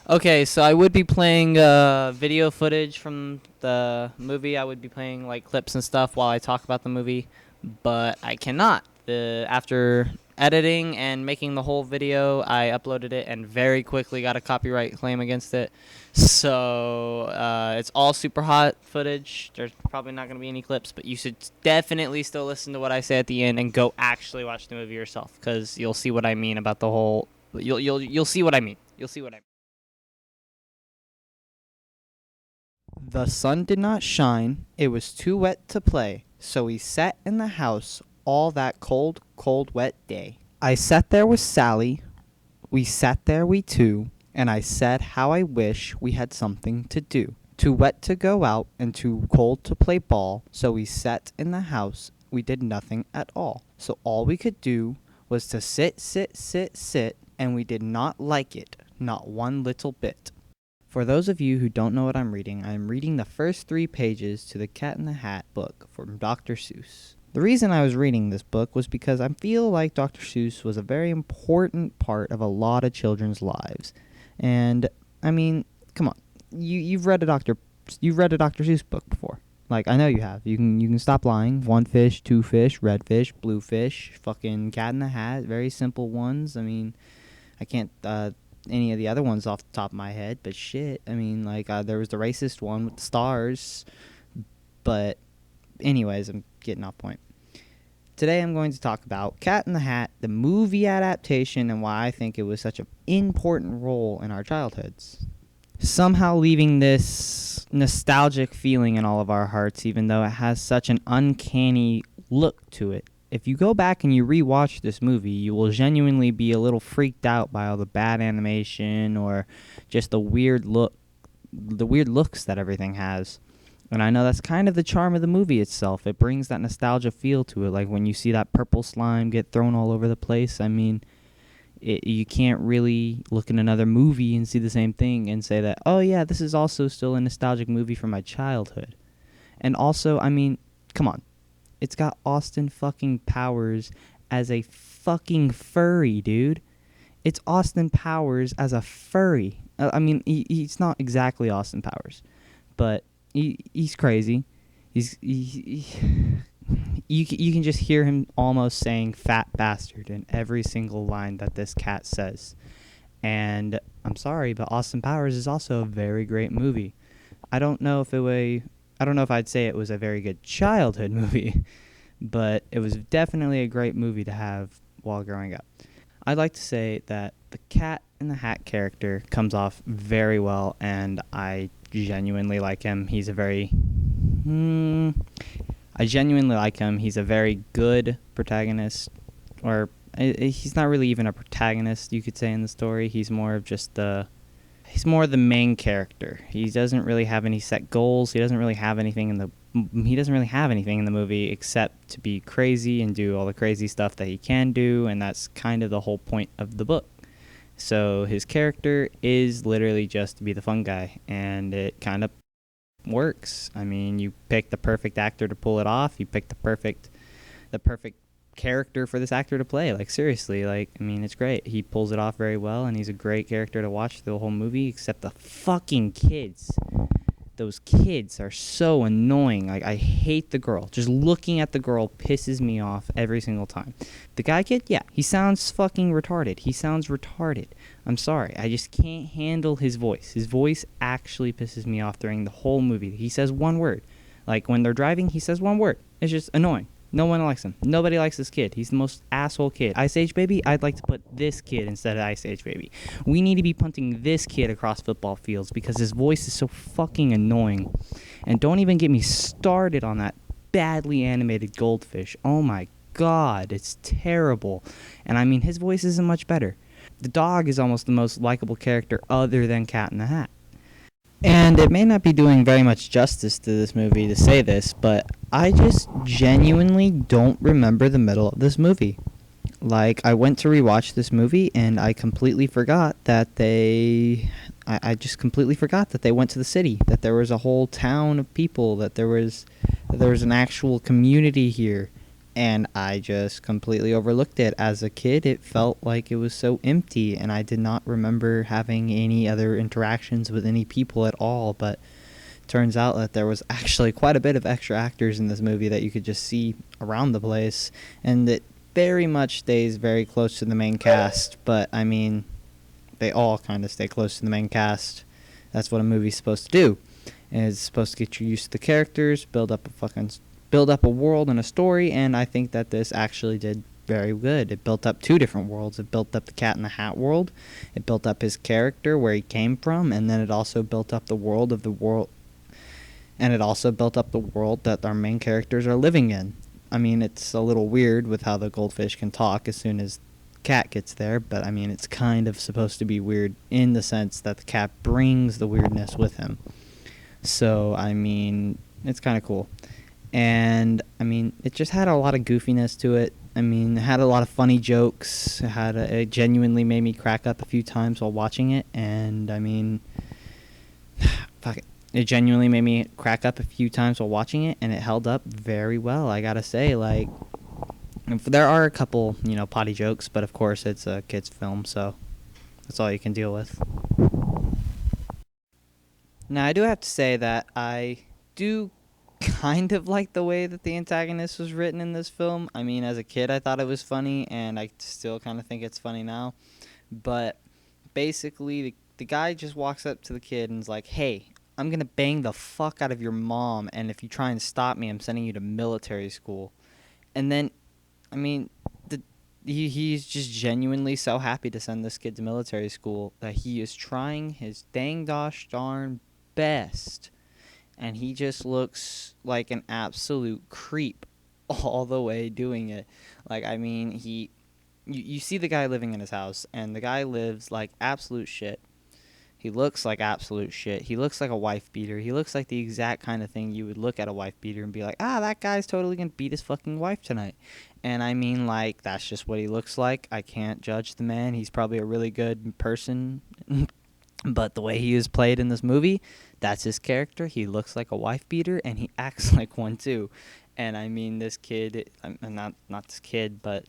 Okay, so I would be playing video footage from the movie. I would be playing like clips and stuff while I talk about the movie, but I cannot. After editing and making the whole video, I uploaded it and very quickly got a copyright claim against it. So it's all super hot footage. There's probably not going to be any clips, but you should definitely still listen to what I say at the end and go actually watch the movie yourself, because you'll see what I mean about the whole. You'll see what I mean. You'll see what I mean. The sun did not shine, it was too wet to play, so we sat in the house all that cold, cold, wet day. I sat there with Sally, we sat there we two, and I said how I wish we had something to do. Too wet to go out and too cold to play ball, so we sat in the house, we did nothing at all. So all we could do was to sit, sit, sit, sit, and we did not like it, not one little bit. For those of you who don't know what I'm reading the first 3 pages to the Cat in the Hat book from Dr. Seuss. The reason I was reading this book was because I feel like Dr. Seuss was a very important part of a lot of children's lives. And I mean, come on, you've read a Dr. Seuss book before. Like, I know you have. You can stop lying. 1 fish, 2 fish, red fish, blue fish, fucking Cat in the Hat. Very simple ones. I mean, I can't any of the other ones off the top of my head, but shit, I mean, like, there was the racist one with the stars, but anyways, I'm getting off point. Today I'm going to talk about Cat in the Hat, the movie adaptation, and why I think it was such an important role in our childhoods. Somehow leaving this nostalgic feeling in all of our hearts, even though it has such an uncanny look to it. If you go back and you rewatch this movie, you will genuinely be a little freaked out by all the bad animation or just the weird looks that everything has. And I know that's kind of the charm of the movie itself. It brings that nostalgia feel to it, like when you see that purple slime get thrown all over the place. I mean, you can't really look in another movie and see the same thing and say that, oh yeah, this is also still a nostalgic movie from my childhood. And also, I mean, come on. It's got Austin fucking Powers as a fucking furry, dude. It's Austin Powers as a furry. I mean, he's not exactly Austin Powers, but he's crazy. You can just hear him almost saying "fat bastard" in every single line that this cat says. And I'm sorry, but Austin Powers is also a very great movie. I don't know if I'd say it was a very good childhood movie, but it was definitely a great movie to have while growing up. I'd like to say that the Cat in the Hat character comes off very well, and I genuinely like him. He's a very good protagonist, or he's not really even a protagonist, you could say, in the story. He's more the main character. He doesn't really have any set goals. He doesn't really have anything in the movie except to be crazy and do all the crazy stuff that he can do, and that's kind of the whole point of the book. So his character is literally just to be the fun guy, and it kind of works. I mean, you pick the perfect actor to pull it off. You pick the perfect character for this actor to play. Like, seriously, like, I mean, it's great. He pulls it off very well, and he's a great character to watch the whole movie, except the fucking kids. Those kids are so annoying. Like, I hate the girl. Just looking at the girl pisses me off every single time. The guy kid, yeah, he sounds fucking retarded. He sounds retarded. I'm sorry. I just can't handle his voice. His voice actually pisses me off during the whole movie. He says one word. Like, when they're driving, he says one word. It's just annoying. No one likes him. Nobody likes this kid. He's the most asshole kid. Ice Age Baby, I'd like to put this kid instead of Ice Age Baby. We need to be punting this kid across football fields because his voice is so fucking annoying. And don't even get me started on that badly animated goldfish. Oh my god, it's terrible. And I mean, his voice isn't much better. The dog is almost the most likable character other than Cat in the Hat. And it may not be doing very much justice to this movie to say this, but I just genuinely don't remember the middle of this movie. Like, I went to rewatch this movie, and I completely forgot that I just completely forgot that they went to the city, that there was a whole town of people, that there was an actual community here. and I just completely overlooked it. As a kid, it felt like it was so empty, and I did not remember having any other interactions with any people at all. But turns out that there was actually quite a bit of extra actors in this movie that you could just see around the place, and it very much stays very close to the main cast. But I mean, they all kind of stay close to the main cast. That's what a movie's supposed to do. And it's supposed to get you used to the characters, build up a world and a story, and I think that this actually did very good. It built up two different worlds. It built up the Cat in the Hat world. It built up his character, where he came from, and then it also built up the world of the world, and it also built up the world that our main characters are living in. I mean, it's a little weird with how the goldfish can talk as soon as cat gets there, but I mean, it's kind of supposed to be weird in the sense that the cat brings the weirdness with him. So, I mean, it's kind of cool. And, I mean, it just had a lot of goofiness to it. I mean, it had a lot of funny jokes. It genuinely made me crack up a few times while watching it. And, I mean, fuck it. It genuinely made me crack up a few times while watching it, and it held up very well. I gotta say, like, there are a couple, potty jokes, but of course it's a kid's film, so that's all you can deal with. Now, I do have to say that I do kind of like the way that the antagonist was written in this film. I mean, as a kid, I thought it was funny, and I still kind of think it's funny now. But basically, the guy just walks up to the kid and is like, hey, I'm going to bang the fuck out of your mom, and if you try and stop me, I'm sending you to military school. And then, I mean, he's just genuinely so happy to send this kid to military school that he is trying his dang gosh darn best, and he just looks like an absolute creep all the way doing it. Like, I mean, you see the guy living in his house, and the guy lives like absolute shit. He looks like absolute shit. He looks like a wife beater. He looks like the exact kind of thing you would look at a wife beater and be like, that guy's totally gonna beat his fucking wife tonight. And I mean, like, that's just what he looks like. I can't judge the man. He's probably a really good person. But the way he is played in this movie, that's his character. He looks like a wife beater, and he acts like one too. And I mean, this kid, not this kid, but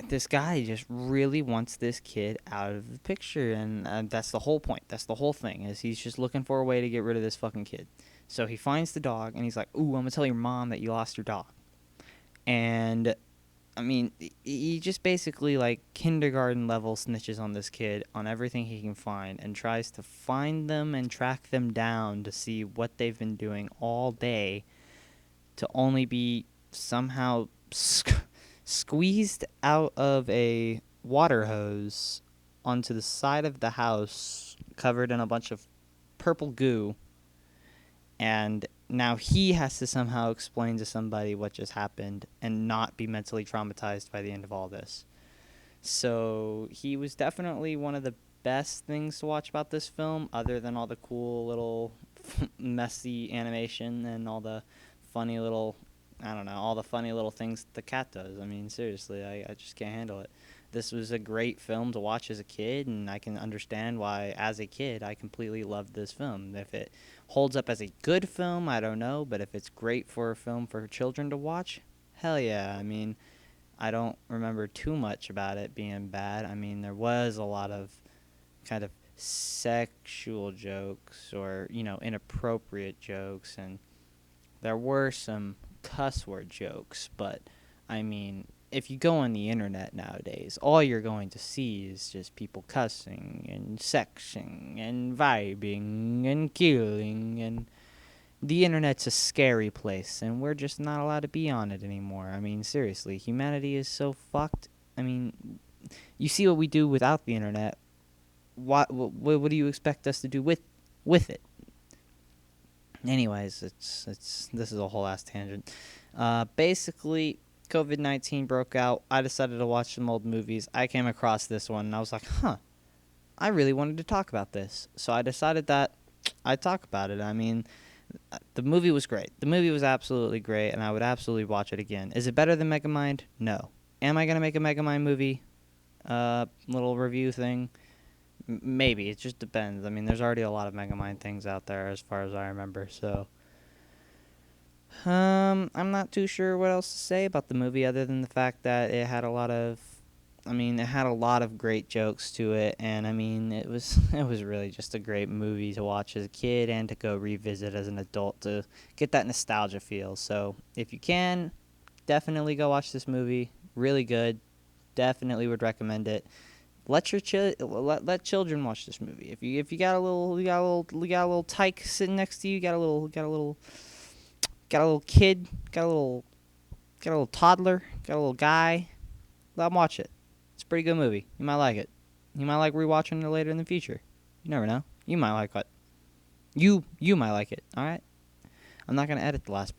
this guy just really wants this kid out of the picture, and that's the whole point. That's the whole thing, is he's just looking for a way to get rid of this fucking kid. So he finds the dog, and he's like, ooh, I'm gonna tell your mom that you lost your dog. And I mean, he just basically, like, kindergarten level snitches on this kid on everything he can find, and tries to find them and track them down to see what they've been doing all day, to only be somehow squeezed out of a water hose onto the side of the house, covered in a bunch of purple goo, and now he has to somehow explain to somebody what just happened and not be mentally traumatized by the end of all this. So he was definitely one of the best things to watch about this film, other than all the cool little messy animation and all the funny little, I don't know, all the funny little things the cat does. I mean, seriously, I just can't handle it. This was a great film to watch as a kid, and I can understand why, as a kid, I completely loved this film. If it holds up as a good film, I don't know, but if it's great for a film for children to watch, hell yeah. I mean, I don't remember too much about it being bad. I mean, there was a lot of kind of sexual jokes or, inappropriate jokes, and there were some cuss word jokes, but I mean, if you go on the internet nowadays, all you're going to see is just people cussing and sexing and vibing and killing, and the internet's a scary place, and we're just not allowed to be on it anymore. I mean, seriously, humanity is so fucked. I mean, you see what we do without the internet. What do you expect us to do with it? Anyways, this is a whole ass tangent. Basically, COVID-19 broke out. I decided to watch some old movies. I came across this one, and I was like, I really wanted to talk about this. So I decided that I'd talk about it. I mean, the movie was great. The movie was absolutely great, and I would absolutely watch it again. Is it better than Megamind? No. Am I going to make a Megamind movie? Little review thing? Maybe. It just depends. I mean, there's already a lot of Megamind things out there as far as I remember, so I'm not too sure what else to say about the movie other than the fact that it had a lot of, it had a lot of great jokes to it, and it was it was really just a great movie to watch as a kid and to go revisit as an adult to get that nostalgia feel. So if you can, definitely go watch this movie. Really good. Definitely would recommend it. Let children watch this movie. If you got a little tyke sitting next to you, got a little kid, got a little toddler, got a little guy, let them watch it. It's a pretty good movie. You might like it. You might like rewatching it later in the future. You never know. You might like what you might like it. All right. I'm not gonna edit the last bit.